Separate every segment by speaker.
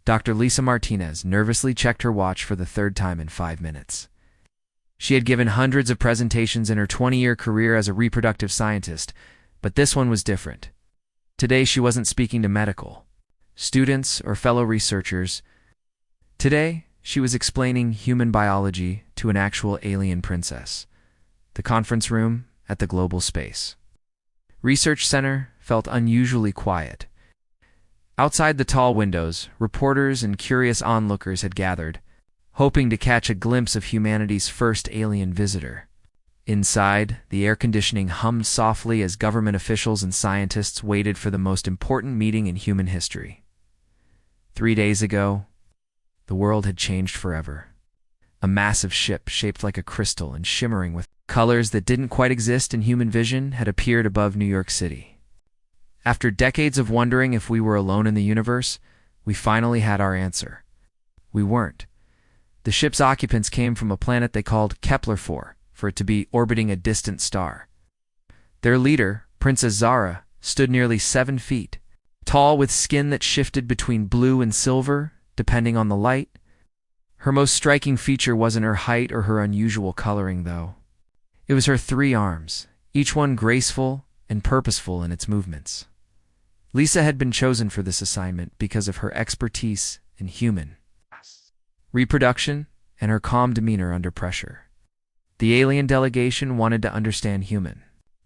Speaker 1: Dr. Lisa Martinez nervously checked her watch for the third time in 5 minutes. She had given hundreds of presentations in her 20-year career as a reproductive scientist, but this one was different. Today she wasn't speaking to medical students or fellow researchers. Today she was explaining human biology to an actual alien princess. The conference room at the Global Space Research Center felt unusually quiet. Outside the tall windows, reporters and curious onlookers had gathered, hoping to catch a glimpse of humanity's first alien visitor. Inside, the air conditioning hummed softly as government officials and scientists waited for the most important meeting in human history. 3 days ago, the world had changed forever. A massive ship shaped like a crystal and shimmering with colors that didn't quite exist in human vision had appeared above New York City. After decades of wondering if we were alone in the universe, we finally had our answer. We weren't. The ship's occupants came from a planet they called Kepler-4, for it to be orbiting a distant star. Their leader, Princess Zara, stood nearly 7 feet, tall with skin that shifted between blue and silver, depending on the light. Her most striking feature wasn't her height or her unusual coloring, though. It was her 3 arms, each one graceful and purposeful in its movements. Lisa had been chosen for this assignment because of her expertise in human reproduction and her calm demeanor under pressure. The alien delegation wanted to understand human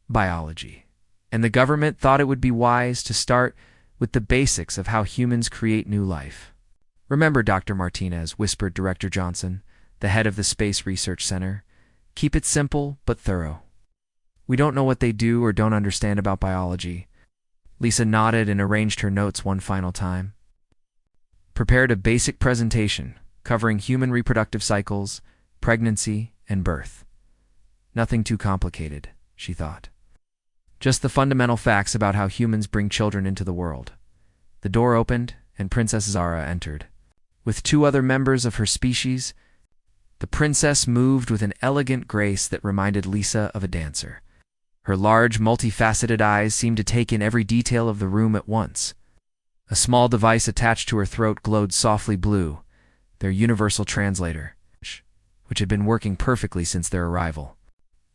Speaker 1: biology, and the government thought it would be wise to start with the basics of how humans create new life. "Remember, Dr. Martinez," whispered Director Johnson, the head of the Space Research Center, "keep it simple but thorough. We don't know what they do or don't understand about biology." Lisa nodded and arranged her notes one final time. Prepared a basic presentation covering human reproductive cycles, pregnancy, and birth. Nothing too complicated, she thought. Just the fundamental facts about how humans bring children into the world. The door opened, and Princess Zara entered. With 2 other members of her species, the princess moved with an elegant grace that reminded Lisa of a dancer. Her large, multifaceted eyes seemed to take in every detail of the room at once. A small device attached to her throat glowed softly blue, their universal translator, which had been working perfectly since their arrival.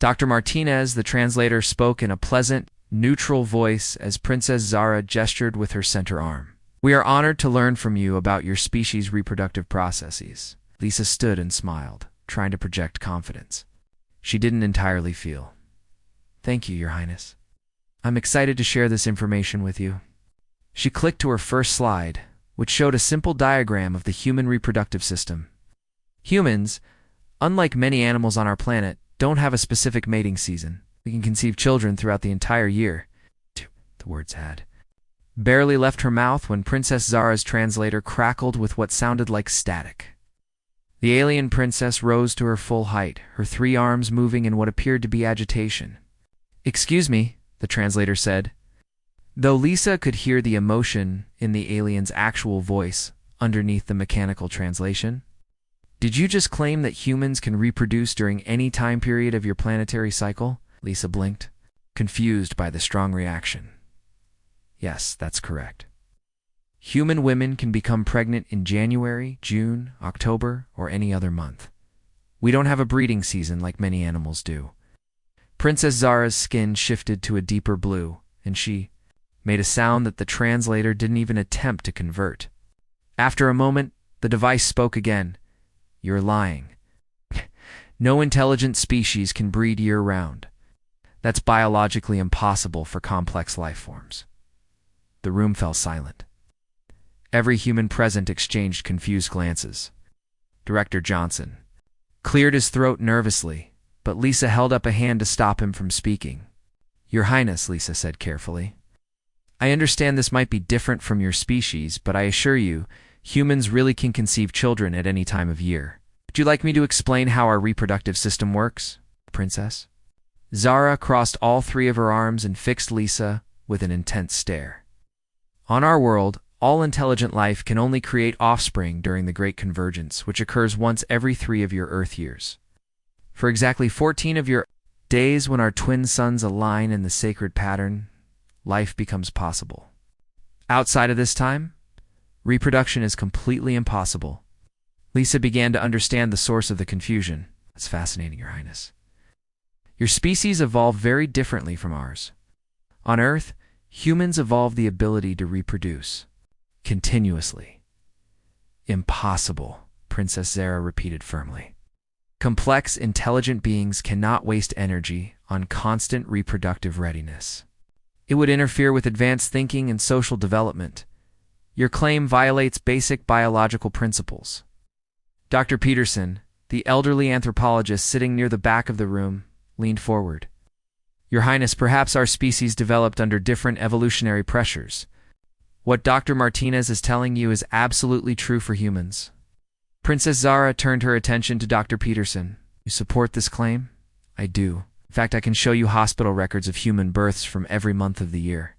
Speaker 1: Dr. Martinez, the translator, spoke in a pleasant, neutral voice as Princess Zara gestured with her center arm. "We are honored to learn from you about your species' reproductive processes." Lisa stood and smiled, trying to project confidence. She didn't entirely feel. "Thank you, Your Highness. I'm excited to share this information with you." She clicked to her first slide, which showed a simple diagram of the human reproductive system. Humans, unlike many animals on our planet, don't have a specific mating season. We can conceive children throughout the entire year. The words had barely left her mouth when Princess Zara's translator crackled with what sounded like static. The alien princess rose to her full height, her 3 arms moving in what appeared to be agitation. "Excuse me," the translator said. Though Lisa could hear the emotion in the alien's actual voice underneath the mechanical translation. "Did you just claim that humans can reproduce during any time period of your planetary cycle?" Lisa blinked, confused by the strong reaction. "Yes, that's correct. Human women can become pregnant in January, June, October, or any other month. We don't have a breeding season like many animals do." Princess Zara's skin shifted to a deeper blue, and she made a sound that the translator didn't even attempt to convert. After a moment, the device spoke again. "You're lying. No intelligent species can breed year-round. That's biologically impossible for complex life forms." The room fell silent. Every human present exchanged confused glances. Director Johnson cleared his throat nervously, but Lisa held up a hand to stop him from speaking. "Your Highness," Lisa said carefully, "I understand this might be different from your species, but I assure you, humans really can conceive children at any time of year. Would you like me to explain how our reproductive system works, Princess?" Zara crossed all 3 of her arms and fixed Lisa with an intense stare. "On our world, all intelligent life can only create offspring during the Great Convergence, which occurs once every 3 of your Earth years. For exactly 14 of your days, when our twin suns align in the sacred pattern, life becomes possible. Outside of this time, Reproduction is completely impossible. Lisa began to understand the source of the confusion. That's fascinating, Your Highness. Your species evolved very differently from ours. On Earth, humans evolved the ability to reproduce continuously. Impossible, Princess Zara repeated firmly. Complex, intelligent beings cannot waste energy on constant reproductive readiness. It would interfere with advanced thinking and social development. Your claim violates basic biological principles. Dr. Peterson, the elderly anthropologist sitting near the back of the room, leaned forward. Your Highness, perhaps our species developed under different evolutionary pressures. What Dr. Martinez is telling you is absolutely true for humans. Princess Zara turned her attention to Dr. Peterson. You support this claim? I do. In fact, I can show you hospital records of human births from every month of the year.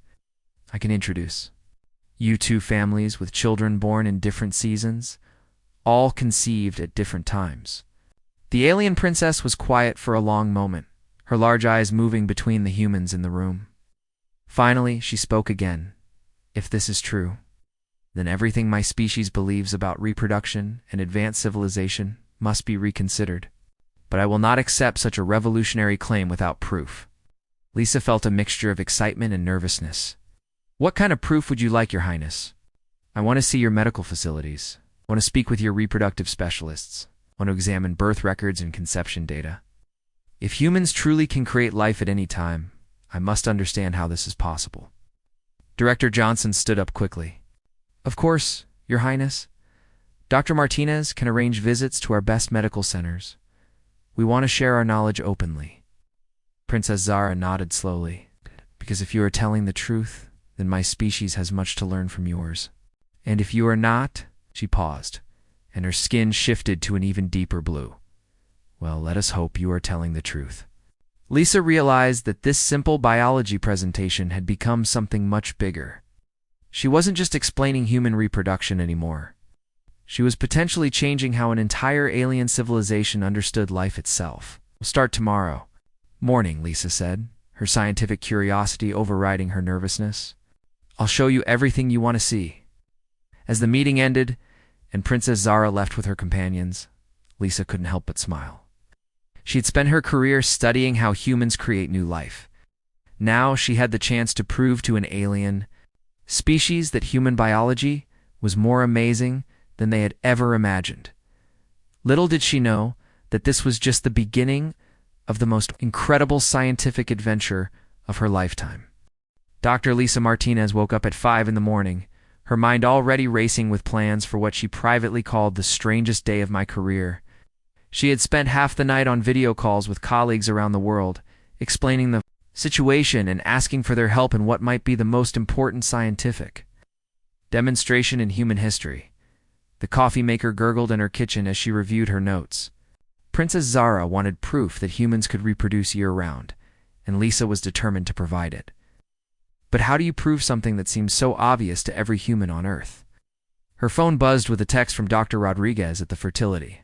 Speaker 1: I can introduce you two families with children born in different seasons, all conceived at different times. The alien princess was quiet for a long moment, her large eyes moving between the humans in the room. Finally, she spoke again. If this is true, then everything my species believes about reproduction and advanced civilization must be reconsidered. But I will not accept such a revolutionary claim without proof. Lisa felt a mixture of excitement and nervousness. What kind of proof would you like, Your Highness? I want to see your medical facilities. I want to speak with your reproductive specialists. I want to examine birth records and conception data. If humans truly can create life at any time, I must understand how this is possible. Director Johnson stood up quickly. Of course, Your Highness. Dr. Martinez can arrange visits to our best medical centers. We want to share our knowledge openly. Princess Zara nodded slowly. Because if you are telling the truth, then my species has much to learn from yours. And if you are not, she paused, and her skin shifted to an even deeper blue. Well, let us hope you are telling the truth. Lisa realized that this simple biology presentation had become something much bigger. She wasn't just explaining human reproduction anymore. She was potentially changing how an entire alien civilization understood life itself. We'll start tomorrow morning, Lisa said, her scientific curiosity overriding her nervousness. I'll show you everything you want to see. As the meeting ended and Princess Zara left with her companions, Lisa couldn't help but smile. She had spent her career studying how humans create new life. Now she had the chance to prove to an alien species that human biology was more amazing than they had ever imagined. Little did she know that this was just the beginning of the most incredible scientific adventure of her lifetime. Dr. Lisa Martinez woke up at 5 in the morning, her mind already racing with plans for what she privately called the strangest day of my career. She had spent half the night on video calls with colleagues around the world, explaining the situation and asking for their help in what might be the most important scientific demonstration in human history. The coffee maker gurgled in her kitchen as she reviewed her notes. Princess Zara wanted proof that humans could reproduce year-round, and Lisa was determined to provide it. But how do you prove something that seems so obvious to every human on Earth? Her phone buzzed with a text from Dr. Rodriguez at the fertility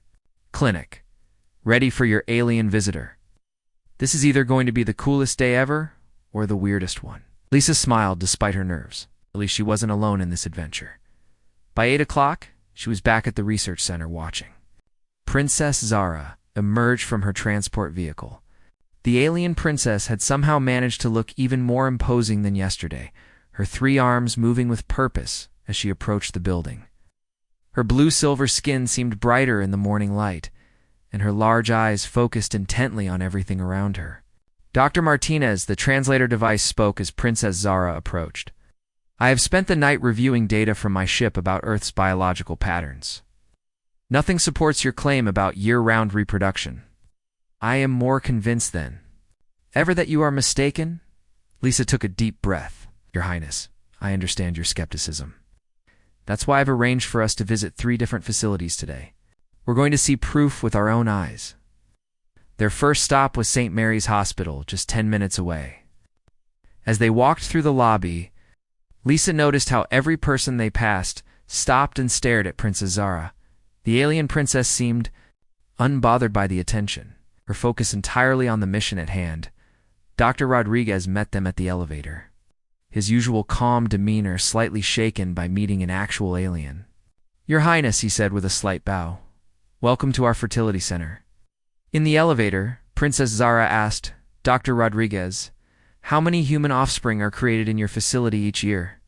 Speaker 1: clinic. Ready for your alien visitor. This is either going to be the coolest day ever or the weirdest one. Lisa smiled despite her nerves. At least she wasn't alone in this adventure. By 8 o'clock, she was back at the research center watching. Princess Zara emerged from her transport vehicle. The alien princess had somehow managed to look even more imposing than yesterday, her 3 arms moving with purpose as she approached the building. Her blue-silver skin seemed brighter in the morning light, and her large eyes focused intently on everything around her. Dr. Martinez, the translator device, spoke as Princess Zara approached. I have spent the night reviewing data from my ship about Earth's biological patterns. Nothing supports your claim about year-round reproduction. I am more convinced than ever that you are mistaken. Lisa took a deep breath. Your Highness, I understand your skepticism. That's why I've arranged for us to visit 3 different facilities today. We're going to see proof with our own eyes. Their first stop was St. Mary's Hospital, just 10 minutes away. As they walked through the lobby, Lisa noticed how every person they passed stopped and stared at Princess Zara. The alien princess seemed unbothered by the attention, her focus entirely on the mission at hand. Dr. Rodriguez met them at the elevator. his usual calm demeanor slightly shaken by meeting an actual alien. "Your Highness," he said with a slight bow, "welcome to our fertility center." In the elevator, Princess Zara asked Dr. Rodriguez, "How many human offspring are created in your facility each year?"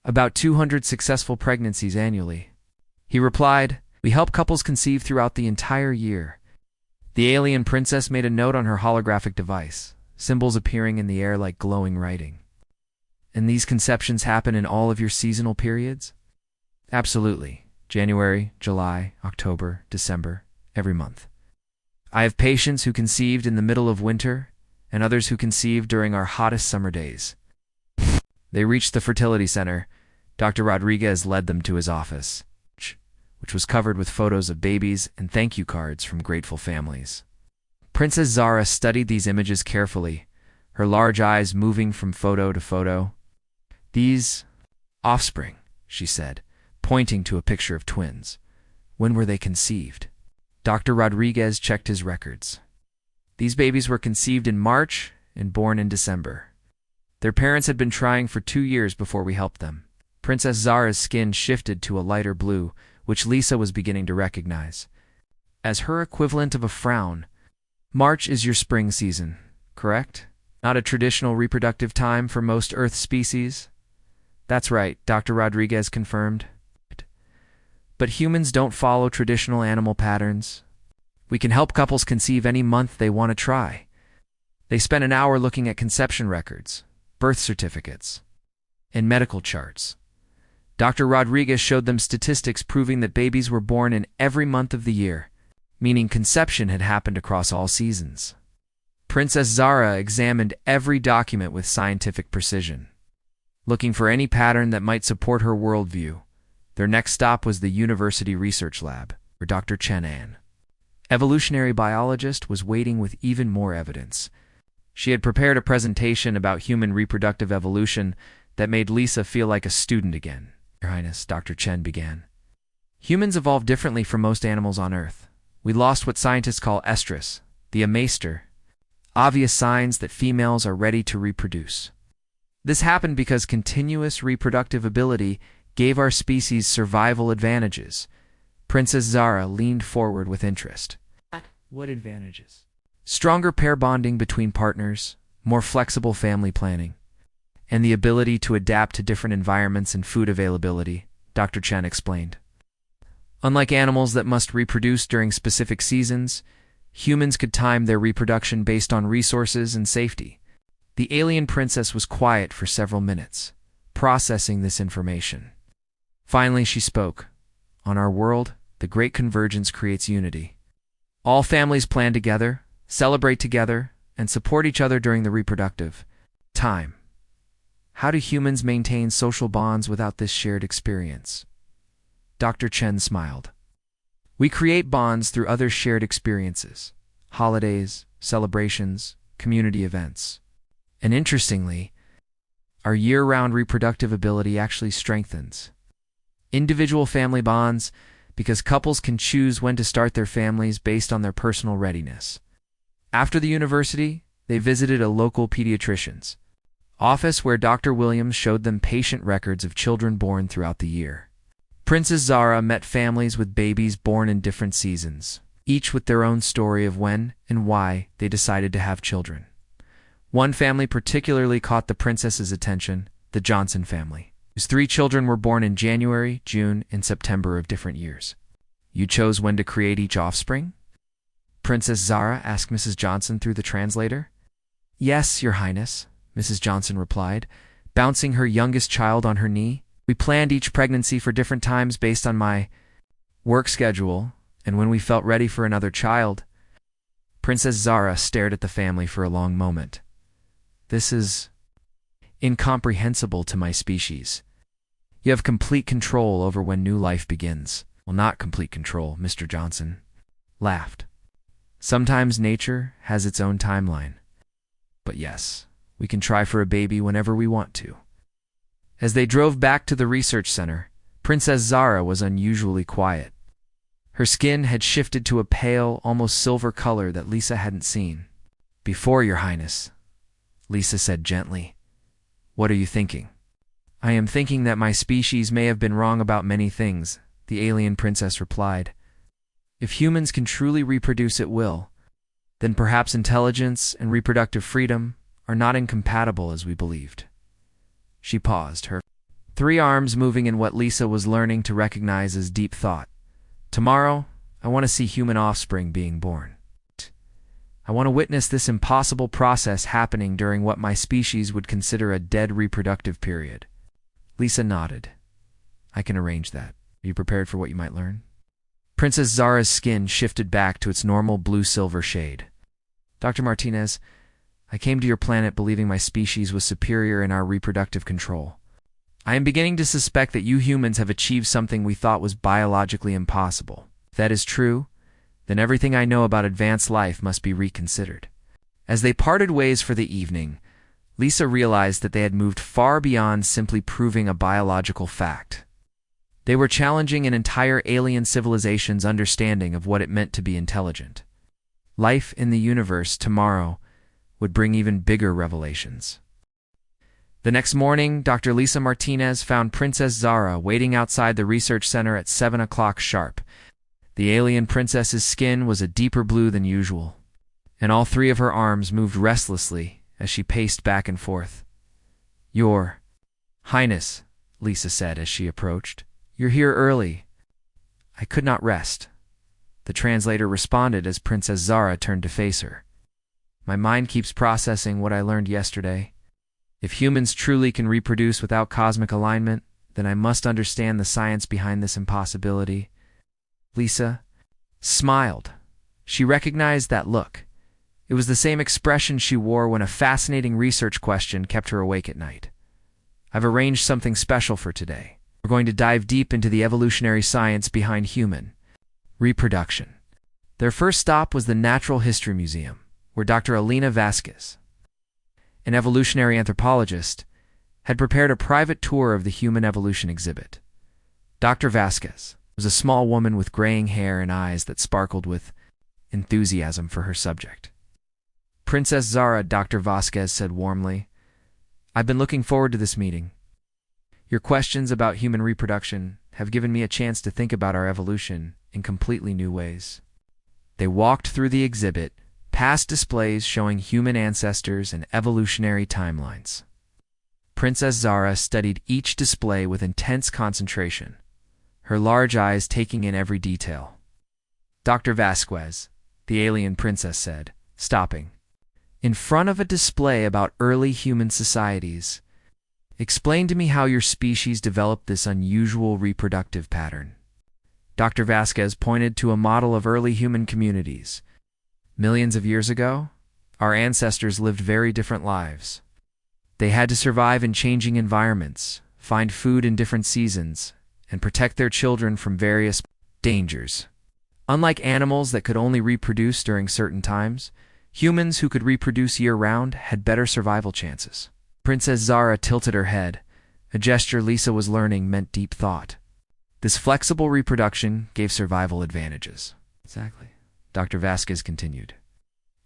Speaker 1: "About 200 successful pregnancies annually." He replied, "We help couples conceive throughout the entire year." The alien princess made a note on her holographic device, symbols appearing in the air like glowing writing. "And these conceptions happen in all of your seasonal periods?" "Absolutely. January, July, October, December, every month. I have patients who conceived in the middle of winter and others who conceived during our hottest summer days." They reached the fertility center. Dr. Rodriguez led them to his office, which was covered with photos of babies and thank you cards from grateful families. Princess Zara studied these images carefully, her large eyes moving from photo to photo. "These offspring," she said, pointing to a picture of twins. "When were they conceived?" Dr. Rodriguez checked his records. "These babies were conceived in March and born in December. Their parents had been trying for 2 years before we helped them." Princess Zara's skin shifted to a lighter blue, which Lisa was beginning to recognize as her equivalent of a frown. "March is your spring season, correct? Not a traditional reproductive time for most Earth species?" "That's right," Dr. Rodriguez confirmed. "But humans don't follow traditional animal patterns. We can help couples conceive any month they want to try." They spent an hour looking at conception records, birth certificates, and medical charts. Dr. Rodriguez showed them statistics proving that babies were born in every month of the year, meaning conception had happened across all seasons. Princess Zara examined every document with scientific precision, looking for any pattern that might support her worldview. Their next stop was the University Research Lab, where Dr. Chen An, evolutionary biologist, was waiting with even more evidence. She had prepared a presentation about human reproductive evolution that made Lisa feel like a student again. "Your Highness," Dr. Chen began, "humans evolved differently from most animals on Earth. We lost what scientists call estrus, the amaster, obvious signs that females are ready to reproduce. This happened because continuous reproductive ability gave our species survival advantages." Princess Zara leaned forward with interest. "What advantages?" "Stronger pair bonding between partners, more flexible family planning, and the ability to adapt to different environments and food availability," Dr. Chen explained. "Unlike animals that must reproduce during specific seasons, humans could time their reproduction based on resources and safety." The alien princess was quiet for several minutes, processing this information. Finally, she spoke. "On our world, the great convergence creates unity. All families plan together, celebrate together, and support each other during the reproductive time. How do humans maintain social bonds without this shared experience?" Dr. Chen smiled. "We create bonds through other shared experiences, holidays, celebrations, community events. And interestingly, our year-round reproductive ability actually strengthens individual family bonds because couples can choose when to start their families based on their personal readiness." After the university, they visited a local pediatrician's office where Dr. Williams showed them patient records of children born throughout the year. Princess Zara met families with babies born in different seasons, each with their own story of when and why they decided to have children. One family particularly caught the princess's attention, the Johnson family, whose 3 children were born in January, June, and September of different years. "You chose when to create each offspring?" Princess Zara asked Mrs. Johnson through the translator. "Yes, Your Highness," Mrs. Johnson replied, bouncing her youngest child on her knee. "We planned each pregnancy for different times based on my work schedule, and when we felt ready for another child." Princess Zara stared at the family for a long moment. "This is incomprehensible to my species. You have complete control over when new life begins." "Well, not complete control," Mr. Johnson laughed. "Sometimes nature has its own timeline. But yes, we can try for a baby whenever we want to." As they drove back to the research center, Princess Zara was unusually quiet. Her skin had shifted to a pale, almost silver color that Lisa hadn't seen before. "Your Highness," Lisa said gently, What are you thinking? I am thinking that my species may have been wrong about many things, the alien princess replied. If humans can truly reproduce at will, then perhaps intelligence and reproductive freedom are not incompatible as we believed. She paused, her three arms moving in what Lisa was learning to recognize as deep thought. Tomorrow, I want to see human offspring being born. I want to witness this impossible process happening during what my species would consider a dead reproductive period. Lisa nodded. I can arrange that. Are you prepared for what you might learn? Princess Zara's skin shifted back to its normal blue-silver shade. Dr. Martinez, I came to your planet believing my species was superior in our reproductive control. I am beginning to suspect that you humans have achieved something we thought was biologically impossible. If that is true, then everything I know about advanced life must be reconsidered. As they parted ways for the evening, Lisa realized that they had moved far beyond simply proving a biological fact. They were challenging an entire alien civilization's understanding of what it meant to be intelligent. Life in the universe tomorrow would bring even bigger revelations. The next morning, Dr. Lisa Martinez found Princess Zara waiting outside the research center at 7 o'clock sharp. The alien princess's skin was a deeper blue than usual, and all three of her arms moved restlessly as she paced back and forth. Your Highness, Lisa said as she approached, you're here early. I could not rest. The translator responded as Princess Zara turned to face her. My mind keeps processing what I learned yesterday. If humans truly can reproduce without cosmic alignment, then I must understand the science behind this impossibility. Lisa smiled. She recognized that look. It was the same expression she wore when a fascinating research question kept her awake at night. I've arranged something special for today. We're going to dive deep into the evolutionary science behind human reproduction. Their first stop was the Natural History Museum, where Dr. Alina Vasquez, an evolutionary anthropologist, had prepared a private tour of the human evolution exhibit. Dr. Vasquez was a small woman with graying hair and eyes that sparkled with enthusiasm for her subject. Princess Zara, Dr. Vasquez said warmly, I've been looking forward to this meeting. Your questions about human reproduction have given me a chance to think about our evolution in completely new ways. They walked through the exhibit, past displays showing human ancestors and evolutionary timelines. Princess Zara studied each display with intense concentration, her large eyes taking in every detail. Dr. Vasquez, the alien princess said, stopping. In front of a display about early human societies, explain to me how your species developed this unusual reproductive pattern. Dr. Vasquez pointed to a model of early human communities. Millions of years ago, our ancestors lived very different lives. They had to survive in changing environments, find food in different seasons, and protect their children from various dangers. Unlike animals that could only reproduce during certain times, humans who could reproduce year-round had better survival chances. Princess Zara tilted her head. A gesture Lisa was learning meant deep thought. This flexible reproduction gave survival advantages. Exactly. Dr. Vasquez continued.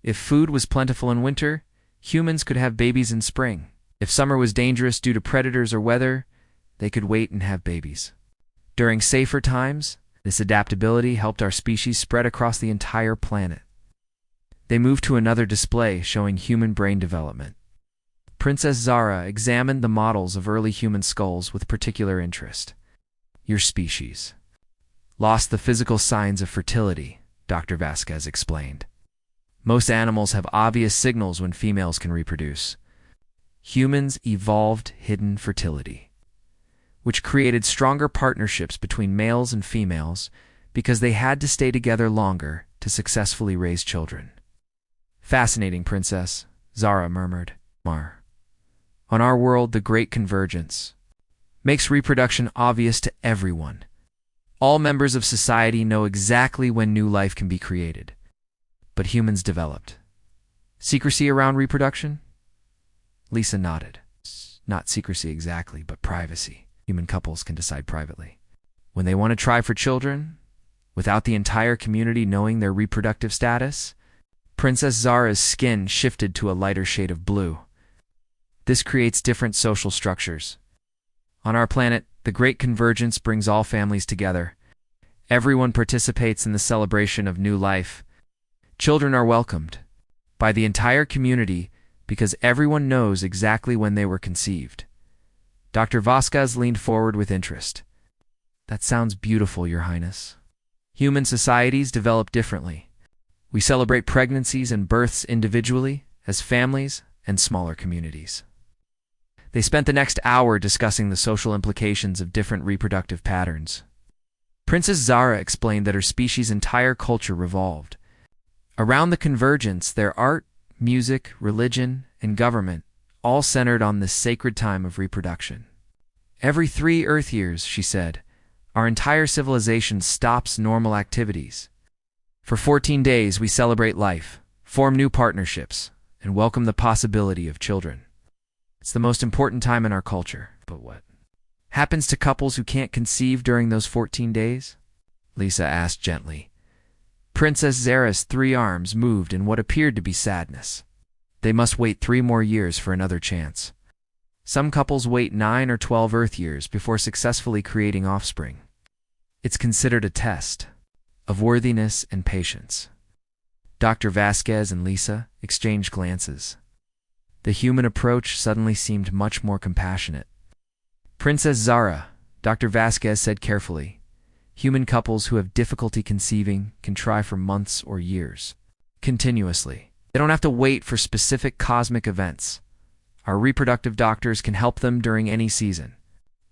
Speaker 1: If food was plentiful in winter, humans could have babies in spring. If summer was dangerous due to predators or weather, they could wait and have babies. During safer times, this adaptability helped our species spread across the entire planet. They moved to another display showing human brain development. Princess Zara examined the models of early human skulls with particular interest. Your species lost the physical signs of fertility, Dr. Vasquez explained. Most animals have obvious signals when females can reproduce. Humans evolved hidden fertility, which created stronger partnerships between males and females because they had to stay together longer to successfully raise children. Fascinating, Princess, Zara murmured. On our world, the Great Convergence makes reproduction obvious to everyone. All members of society know exactly when new life can be created. But humans developed secrecy around reproduction? Lisa nodded. Not secrecy exactly, but privacy. Human couples can decide privately when they want to try for children, without the entire community knowing their reproductive status. Princess Zara's skin shifted to a lighter shade of blue. This creates different social structures. On our planet, the Great Convergence brings all families together. Everyone participates in the celebration of new life. Children are welcomed by the entire community because everyone knows exactly when they were conceived. Dr. Vasquez leaned forward with interest. That sounds beautiful, Your Highness. Human societies develop differently. We celebrate pregnancies and births individually, as families, and smaller communities. They spent the next hour discussing the social implications of different reproductive patterns. Princess Zara explained that her species' entire culture revolved around the convergence. Their art, music, religion, and government all centered on this sacred time of reproduction. Every 3 Earth years, she said, our entire civilization stops normal activities. For 14 days, we celebrate life, form new partnerships, and welcome the possibility of children. It's the most important time in our culture. But what happens to couples who can't conceive during those 14 days? Lisa asked gently. Princess Zara's 3 arms moved in what appeared to be sadness. They must wait 3 more years for another chance. Some couples wait 9 or 12 Earth years before successfully creating offspring. It's considered a test of worthiness and patience. Dr. Vasquez and Lisa exchanged glances. The human approach suddenly seemed much more compassionate. Princess Zara, Dr. Vasquez said carefully, human couples who have difficulty conceiving can try for months or years, continuously. They don't have to wait for specific cosmic events. Our reproductive doctors can help them during any season.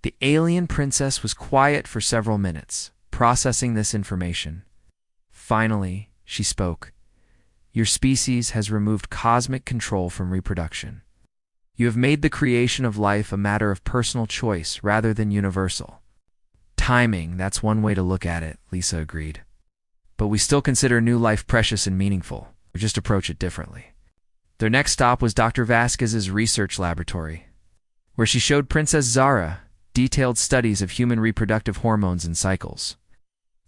Speaker 1: The alien princess was quiet for several minutes, processing this information. Finally, she spoke. Your species has removed cosmic control from reproduction. You have made the creation of life a matter of personal choice rather than universal. Timing, that's one way to look at it, Lisa agreed. But we still consider new life precious and meaningful. We just approach it differently. Their next stop was Dr. Vasquez's research laboratory, where she showed Princess Zara detailed studies of human reproductive hormones and cycles.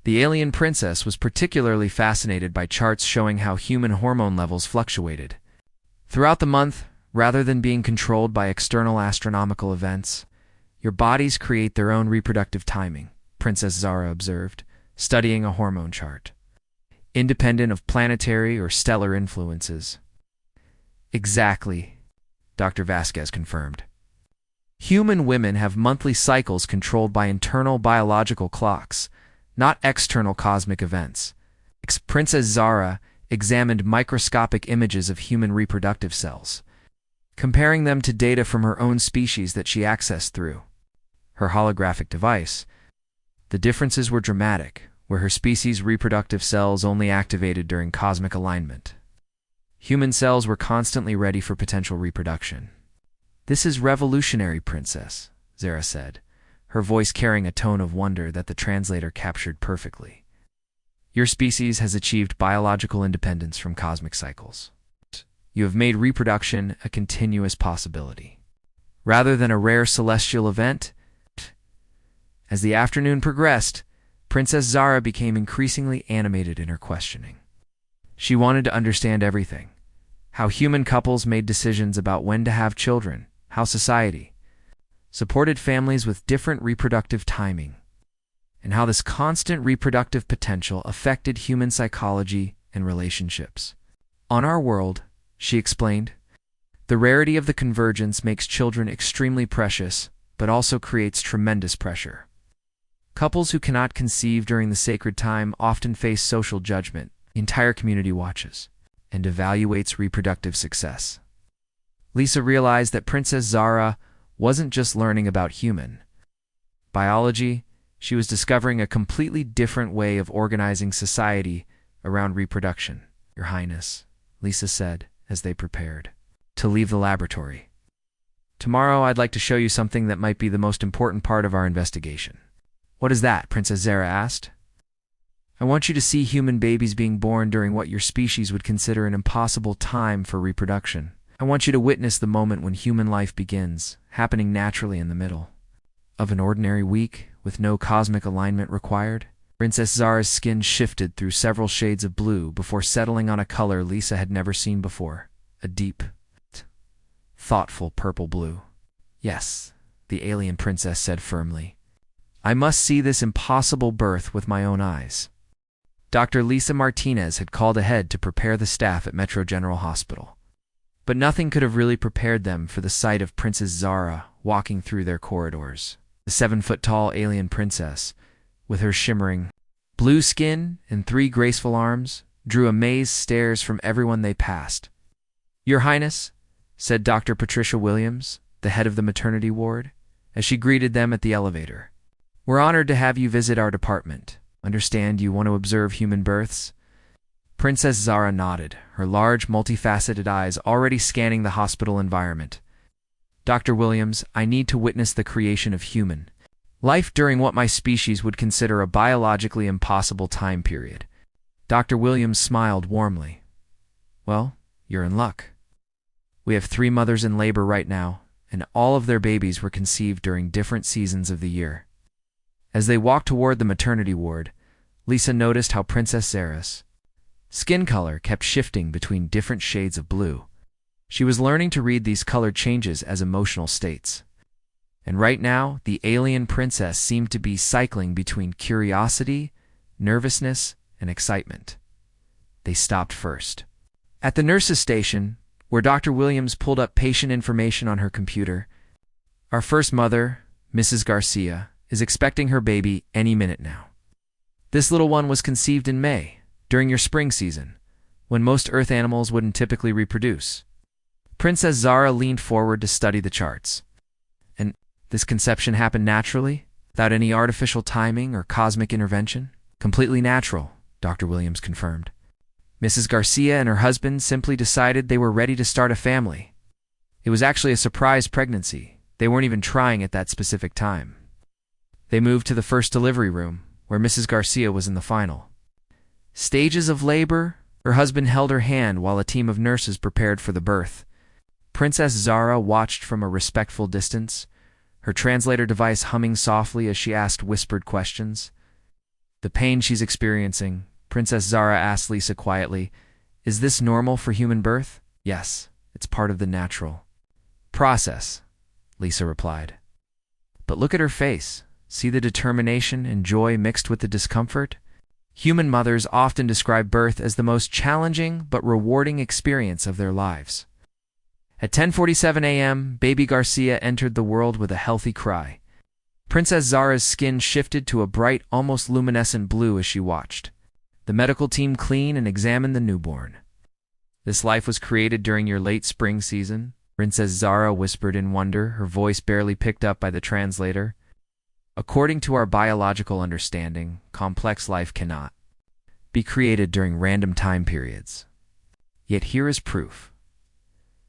Speaker 1: The alien princess was particularly fascinated by charts showing how human hormone levels fluctuated throughout the month, rather than being controlled by external astronomical events. Your bodies create their own reproductive timing, Princess Zara observed, studying a hormone chart, independent of planetary or stellar influences. Exactly, Dr. Vasquez confirmed. Human women have monthly cycles controlled by internal biological clocks, not external cosmic events. Princess Zara examined microscopic images of human reproductive cells, comparing them to data from her own species that she accessed through her holographic device. The differences were dramatic, where her species' reproductive cells only activated during cosmic alignment. Human cells were constantly ready for potential reproduction. This is revolutionary, Princess, Zara said, her voice carrying a tone of wonder that the translator captured perfectly. Your species has achieved biological independence from cosmic cycles. You have made reproduction a continuous possibility, rather than a rare celestial event. As the afternoon progressed, Princess Zara became increasingly animated in her questioning. She wanted to understand everything: how human couples made decisions about when to have children, how society supported families with different reproductive timing, and how this constant reproductive potential affected human psychology and relationships. On our world, she explained, the rarity of the convergence makes children extremely precious, but also creates tremendous pressure. Couples who cannot conceive during the sacred time often face social judgment. The entire community watches and evaluates reproductive success. Lisa realized that Princess Zara wasn't just learning about human biology, she was discovering a completely different way of organizing society around reproduction. Your Highness, Lisa said as they prepared to leave the laboratory. Tomorrow I'd like to show you something that might be the most important part of our investigation. What is that? Princess Zara asked. I want you to see human babies being born during what your species would consider an impossible time for reproduction. I want you to witness the moment when human life begins, happening naturally in the middle of an ordinary week with no cosmic alignment required. Princess Zara's skin shifted through several shades of blue before settling on a color Lisa had never seen before, a deep, thoughtful purple blue. Yes, the alien princess said firmly. I must see this impossible birth with my own eyes. Dr. Lisa Martinez had called ahead to prepare the staff at Metro General Hospital. But nothing could have really prepared them for the sight of Princess Zara walking through their corridors. The 7-foot-tall alien princess, with her shimmering blue skin and 3 graceful arms, drew amazed stares from everyone they passed. Your Highness, said Dr. Patricia Williams, the head of the maternity ward, as she greeted them at the elevator. We're honored to have you visit our department. Understand you want to observe human births? Princess Zara nodded, her large, multifaceted eyes already scanning the hospital environment. Dr. Williams, I need to witness the creation of human life during what my species would consider a biologically impossible time period. Dr. Williams smiled warmly. Well, you're in luck. We have 3 mothers in labor right now, and all of their babies were conceived during different seasons of the year. As they walked toward the maternity ward, Lisa noticed how Princess Zara's skin color kept shifting between different shades of blue. She was learning to read these color changes as emotional states. And right now, the alien princess seemed to be cycling between curiosity, nervousness, and excitement. They stopped first at the nurse's station, where Dr. Williams pulled up patient information on her computer. Our first mother, Mrs. Garcia, is expecting her baby any minute now. This little one was conceived in May, during your spring season, when most Earth animals wouldn't typically reproduce. Princess Zara leaned forward to study the charts. And this conception happened naturally, without any artificial timing or cosmic intervention? Completely natural, Dr. Williams confirmed. Mrs. Garcia and her husband simply decided they were ready to start a family. It was actually a surprise pregnancy. They weren't even trying at that specific time. They moved to the first delivery room, where Mrs. Garcia was in the final stages of labor. Her husband held her hand while a team of nurses prepared for the birth. Princess Zara watched from a respectful distance, her translator device humming softly as she asked whispered questions. The pain she's experiencing, Princess Zara asked Lisa quietly, is this normal for human birth? Yes, it's part of the natural process, Lisa replied. But look at her face. See the determination and joy mixed with the discomfort? Human mothers often describe birth as the most challenging but rewarding experience of their lives. At 10:47 a.m., baby Garcia entered the world with a healthy cry. Princess Zara's skin shifted to a bright, almost luminescent blue as she watched. The medical team cleaned and examined the newborn. This life was created during your late spring season, Princess Zara whispered in wonder, her voice barely picked up by the translator. According to our biological understanding, complex life cannot be created during random time periods. Yet here is proof.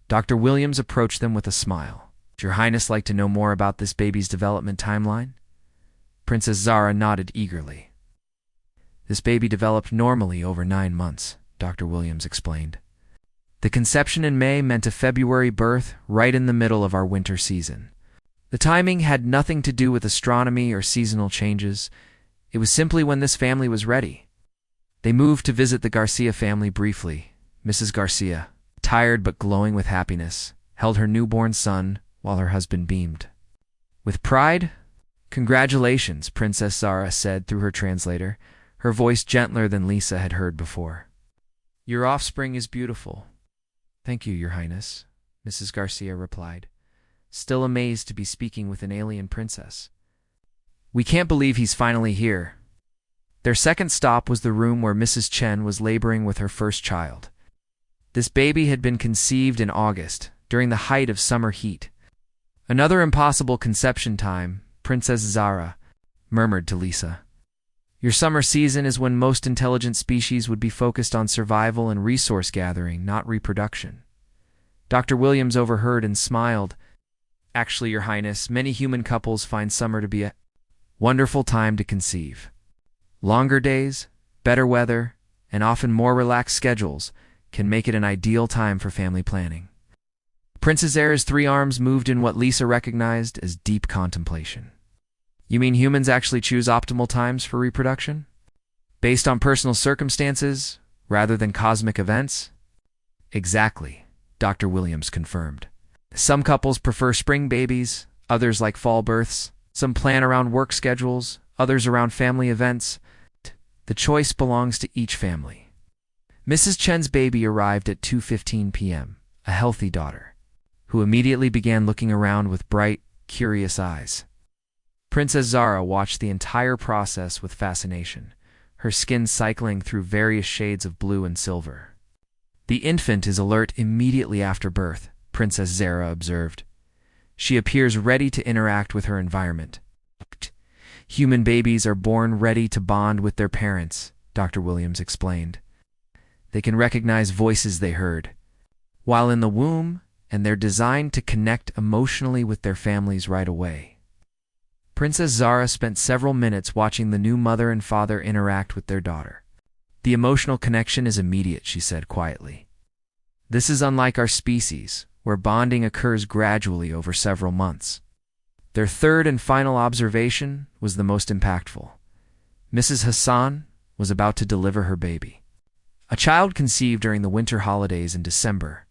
Speaker 1: Dr. Williams approached them with a smile. Would Your Highness like to know more about this baby's development timeline? Princess Zara nodded eagerly. This baby developed normally over 9 months, Dr. Williams explained. The conception in May meant a February birth right in the middle of our winter season. The timing had nothing to do with astronomy or seasonal changes. It was simply when this family was ready. They moved to visit the Garcia family briefly. Mrs. Garcia, tired but glowing with happiness, held her newborn son while her husband beamed. With pride? Congratulations, Princess Zara said through her translator, her voice gentler than Lisa had heard before. Your offspring is beautiful. Thank you, Your Highness, Mrs. Garcia replied, still amazed to be speaking with an alien princess. We can't believe he's finally here. Their second stop was the room where Mrs. Chen was laboring with her first child. This baby had been conceived in August, during the height of summer heat. Another impossible conception time, Princess Zara murmured to Lisa. Your summer season is when most intelligent species would be focused on survival and resource gathering, not reproduction. Dr. Williams overheard and smiled. Actually, Your Highness, many human couples find summer to be a wonderful time to conceive. Longer days, better weather, and often more relaxed schedules can make it an ideal time for family planning. Princess Zara's 3 arms moved in what Lisa recognized as deep contemplation. You mean humans actually choose optimal times for reproduction? Based on personal circumstances, rather than cosmic events? Exactly, Dr. Williams confirmed. Some couples prefer spring babies, others like fall births. Some plan around work schedules, others around family events. The choice belongs to each family. Mrs. Chen's baby arrived at 2:15 p.m., a healthy daughter, who immediately began looking around with bright, curious eyes. Princess Zara watched the entire process with fascination, her skin cycling through various shades of blue and silver. The infant is alert immediately after birth, Princess Zara observed. She appears ready to interact with her environment. Human babies are born ready to bond with their parents, Dr. Williams explained. They can recognize voices they heard while in the womb, and they're designed to connect emotionally with their families right away. Princess Zara spent several minutes watching the new mother and father interact with their daughter. The emotional connection is immediate, she said quietly. This is unlike our species, where bonding occurs gradually over several months. Their third and final observation was the most impactful. Mrs. Hassan was about to deliver her baby. A child conceived during the winter holidays in December.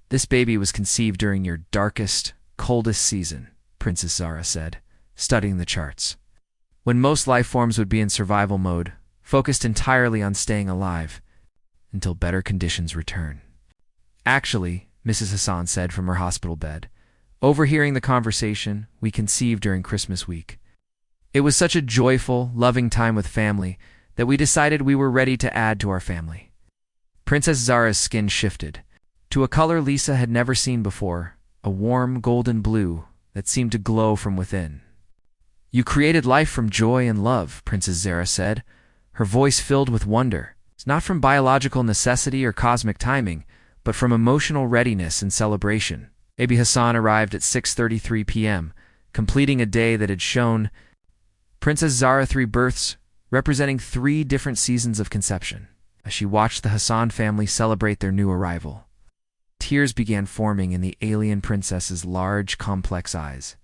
Speaker 1: This baby was conceived during your darkest, coldest season, Princess Zara said, studying the charts. When most life forms would be in survival mode, focused entirely on staying alive, until better conditions return. Actually, Mrs. Hassan said from her hospital bed, overhearing the conversation, we conceived during Christmas week. It was such a joyful, loving time with family that we decided we were ready to add to our family. Princess Zara's skin shifted to a color Lisa had never seen before, a warm golden blue that seemed to glow from within. You created life from joy and love, Princess Zara said, her voice filled with wonder. It's not from biological necessity or cosmic timing, but from emotional readiness and celebration. Baby Hassan arrived at 6:33 p.m., completing a day that had shown Princess Zara 3 births, representing 3 different seasons of conception. As she watched the Hassan family celebrate their new arrival, tears began forming in the alien princess's large, complex eyes.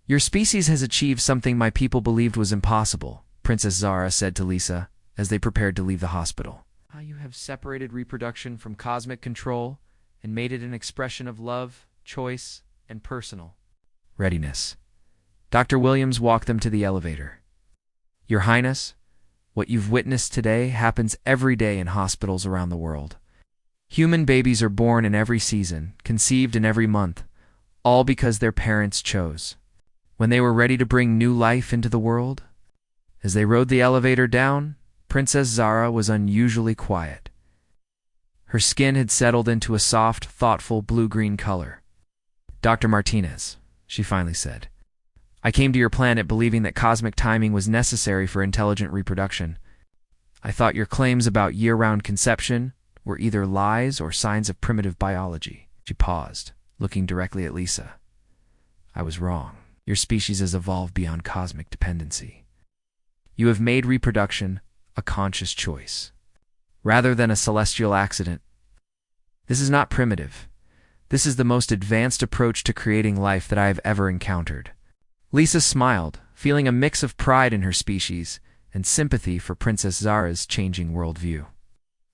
Speaker 1: Your species has achieved something my people believed was impossible, Princess Zara said to Lisa as they prepared to leave the hospital. You have separated reproduction from cosmic control and made it an expression of love, choice, and personal readiness. Dr. Williams walked them to the elevator. Your Highness, what you've witnessed today happens every day in hospitals around the world. Human babies are born in every season, conceived in every month, all because their parents chose. When they were ready to bring new life into the world, as they rode the elevator down, Princess Zara was unusually quiet. Her skin had settled into a soft, thoughtful blue-green color. Dr. Martinez, she finally said, I came to your planet believing that cosmic timing was necessary for intelligent reproduction. I thought your claims about year-round conception were either lies or signs of primitive biology. She paused, looking directly at Lisa. I was wrong. Your species has evolved beyond cosmic dependency. You have made reproduction a conscious choice, rather than a celestial accident. This is not primitive. This is the most advanced approach to creating life that I have ever encountered. Lisa smiled, feeling a mix of pride in her species and sympathy for Princess Zara's changing worldview.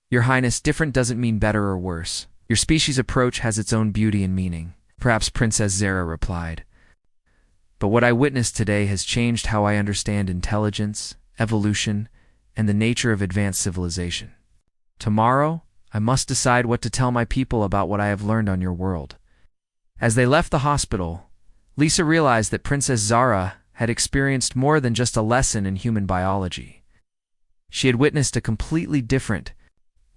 Speaker 1: Your Highness, different doesn't mean better or worse. Your species' approach has its own beauty and meaning, perhaps Princess Zara replied. But what I witnessed today has changed how I understand intelligence, evolution, and the nature of advanced civilization. Tomorrow, I must decide what to tell my people about what I have learned on your world. As they left the hospital, Lisa realized that Princess Zara had experienced more than just a lesson in human biology. She had witnessed a completely different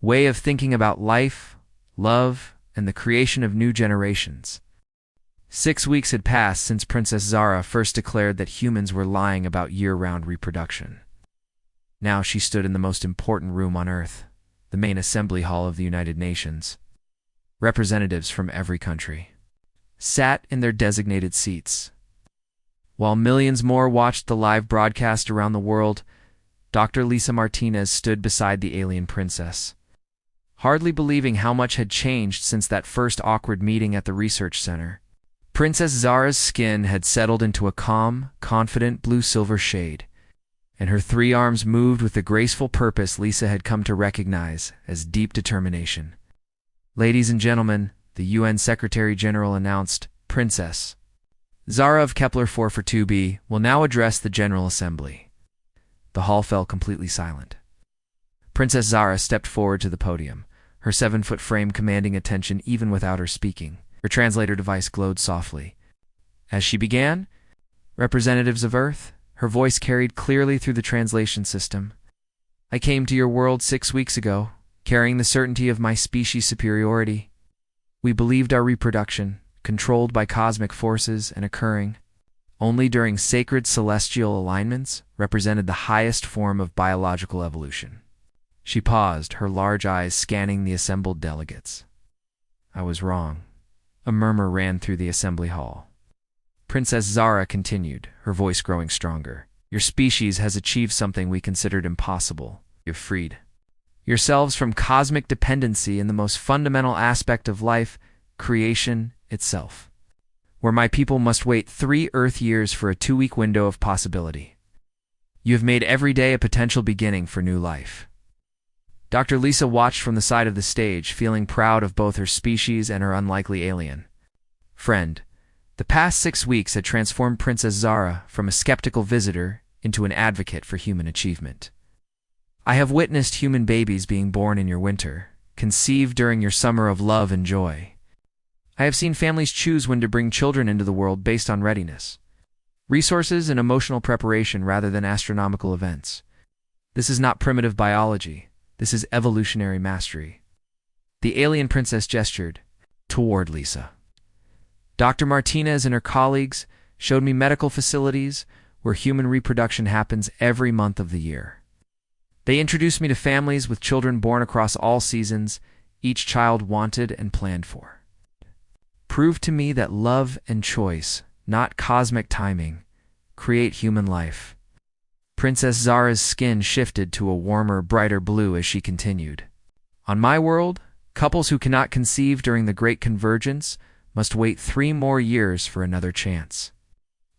Speaker 1: way of thinking about life, love, and the creation of new generations. 6 weeks had passed since Princess Zara first declared that humans were lying about year-round reproduction. Now she stood in the most important room on Earth, the main assembly hall of the United Nations. Representatives from every country sat in their designated seats. While millions more watched the live broadcast around the world, Dr. Lisa Martinez stood beside the alien princess, hardly believing how much had changed since that first awkward meeting at the research center. Princess Zara's skin had settled into a calm, confident blue-silver shade, and her 3 arms moved with the graceful purpose Lisa had come to recognize as deep determination. Ladies and gentlemen, the UN Secretary General announced, Princess Zara of Kepler 442b will now address the General Assembly. The hall fell completely silent. Princess Zara stepped forward to the podium, her 7-foot frame commanding attention even without her speaking. Her translator device glowed softly. As she began, representatives of Earth, her voice carried clearly through the translation system. I came to your world 6 weeks ago, carrying the certainty of my species' superiority. We believed our reproduction, controlled by cosmic forces and occurring only during sacred celestial alignments, represented the highest form of biological evolution. She paused, her large eyes scanning the assembled delegates. I was wrong. A murmur ran through the assembly hall. Princess Zara continued, her voice growing stronger. Your species has achieved something we considered impossible. You've freed yourselves from cosmic dependency in the most fundamental aspect of life, creation itself, where my people must wait 3 Earth years for a 2-week window of possibility. You have made every day a potential beginning for new life. Dr. Lisa watched from the side of the stage, feeling proud of both her species and her unlikely alien friend. The past 6 weeks had transformed Princess Zara from a skeptical visitor into an advocate for human achievement. I have witnessed human babies being born in your winter, conceived during your summer of love and joy. I have seen families choose when to bring children into the world based on readiness, resources, and emotional preparation rather than astronomical events. This is not primitive biology. This is evolutionary mastery. The alien princess gestured toward Lisa. Dr. Martinez and her colleagues showed me medical facilities where human reproduction happens every month of the year. They introduced me to families with children born across all seasons, each child wanted and planned for. Proved to me that love and choice, not cosmic timing, create human life. Princess Zara's skin shifted to a warmer, brighter blue as she continued. On my world, couples who cannot conceive during the Great Convergence must wait 3 more years for another chance.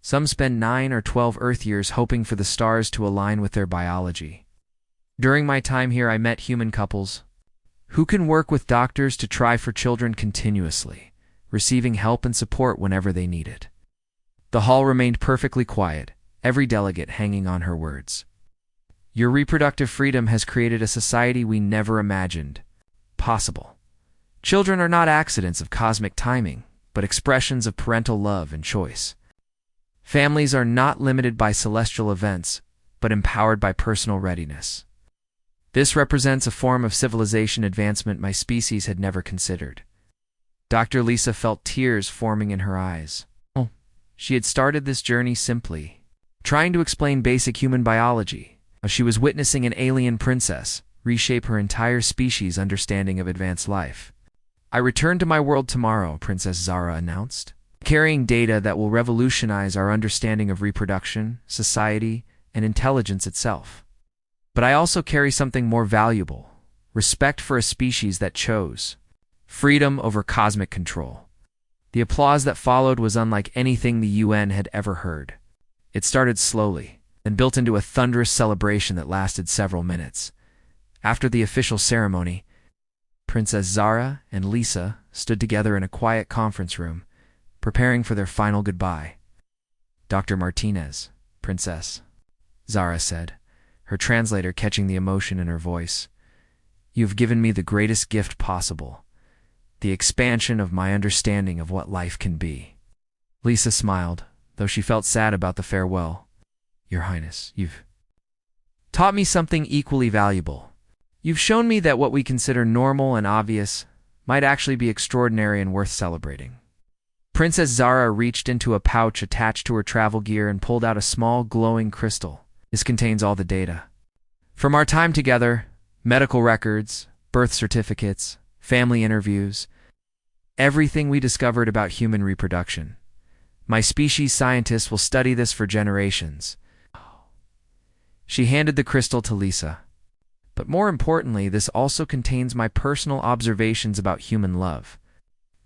Speaker 1: Some spend 9 or 12 Earth years hoping for the stars to align with their biology. During my time here, I met human couples who can work with doctors to try for children continuously, receiving help and support whenever they need it. The hall remained perfectly quiet, every delegate hanging on her words. Your reproductive freedom has created a society we never imagined possible. Children are not accidents of cosmic timing, but expressions of parental love and choice. Families are not limited by celestial events, but empowered by personal readiness. This represents a form of civilization advancement my species had never considered. Dr. Lisa felt tears forming in her eyes. She had started this journey simply, trying to explain basic human biology. She was witnessing an alien princess reshape her entire species' understanding of advanced life. I return to my world tomorrow, Princess Zara announced, carrying data that will revolutionize our understanding of reproduction, society, and intelligence itself. But I also carry something more valuable: respect for a species that chose freedom over cosmic control. The applause that followed was unlike anything the UN had ever heard. It started slowly, then built into a thunderous celebration that lasted several minutes. After the official ceremony, Princess Zara and Lisa stood together in a quiet conference room, preparing for their final goodbye. Dr. Martinez, Princess, Zara said, her translator catching the emotion in her voice. You've given me the greatest gift possible, the expansion of my understanding of what life can be. Lisa smiled, though she felt sad about the farewell. Your Highness, you've taught me something equally valuable. You've shown me that what we consider normal and obvious might actually be extraordinary and worth celebrating. Princess Zara reached into a pouch attached to her travel gear and pulled out a small glowing crystal. This contains all the data from our time together: medical records, birth certificates, family interviews, everything we discovered about human reproduction. My species scientists will study this for generations. She handed the crystal to Lisa. But more importantly, this also contains my personal observations about human love,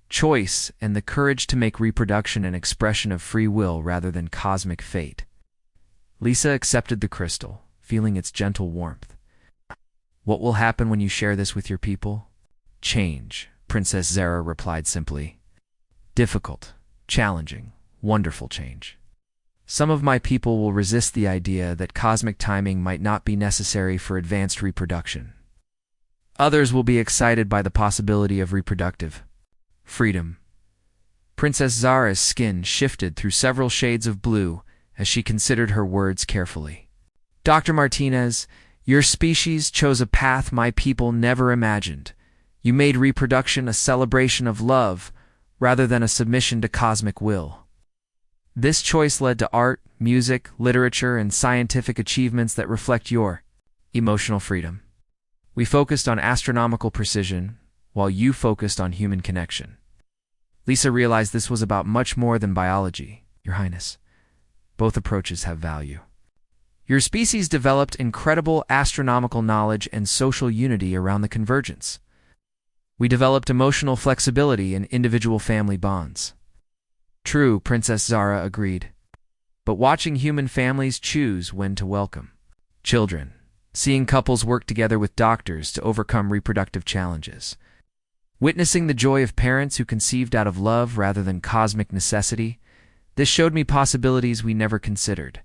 Speaker 1: choice, and the courage to make reproduction an expression of free will rather than cosmic fate. Lisa accepted the crystal, feeling its gentle warmth. What will happen when you share this with your people? Change, Princess Zara replied simply. Difficult, challenging, wonderful change. Some of my people will resist the idea that cosmic timing might not be necessary for advanced reproduction. Others will be excited by the possibility of reproductive freedom. Princess Zara's skin shifted through several shades of blue as she considered her words carefully. Dr. Martinez, your species chose a path my people never imagined. You made reproduction a celebration of love rather than a submission to cosmic will. This choice led to art, music, literature, and scientific achievements that reflect your emotional freedom. We focused on astronomical precision, while you focused on human connection. Lisa realized this was about much more than biology, Your Highness. Both approaches have value. Your species developed incredible astronomical knowledge and social unity around the convergence. We developed emotional flexibility and individual family bonds. True, Princess Zara agreed. But watching human families choose when to welcome children, seeing couples work together with doctors to overcome reproductive challenges, witnessing the joy of parents who conceived out of love rather than cosmic necessity, this showed me possibilities we never considered.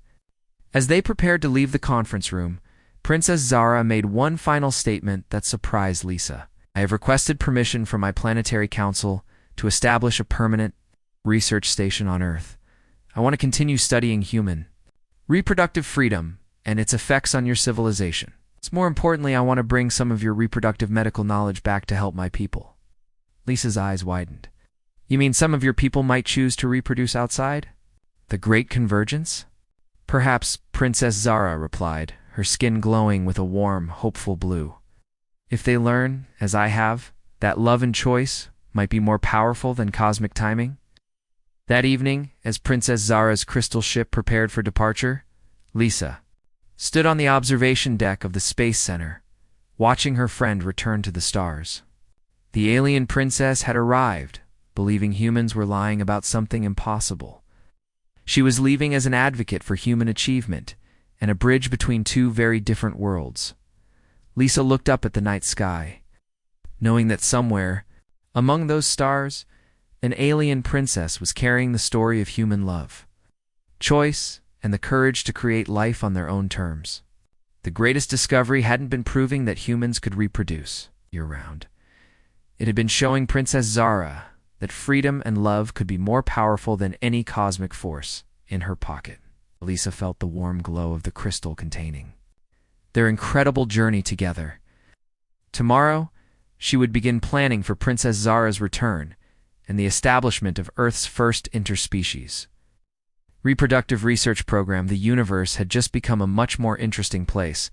Speaker 1: As they prepared to leave the conference room, Princess Zara made one final statement that surprised Lisa. I have requested permission from my planetary council to establish a permanent research station on Earth. I want to continue studying human reproductive freedom and its effects on your civilization. More importantly, I want to bring some of your reproductive medical knowledge back to help my people. Lisa's eyes widened. You mean some of your people might choose to reproduce outside? The Great Convergence? Perhaps, Princess Zara replied, her skin glowing with a warm, hopeful blue. If they learn, as I have, that love and choice might be more powerful than cosmic timing. That evening, as Princess Zara's crystal ship prepared for departure, Lisa stood on the observation deck of the Space Center, watching her friend return to the stars. The alien princess had arrived, believing humans were lying about something impossible. She was leaving as an advocate for human achievement and a bridge between two very different worlds. Lisa looked up at the night sky, knowing that somewhere, among those stars, an alien princess was carrying the story of human love, choice, and the courage to create life on their own terms. The greatest discovery hadn't been proving that humans could reproduce year-round. It had been showing Princess Zara that freedom and love could be more powerful than any cosmic force in her pocket. Lisa felt the warm glow of the crystal containing their incredible journey together. Tomorrow, she would begin planning for Princess Zara's return and the establishment of Earth's first interspecies reproductive research program. The universe had just become a much more interesting place,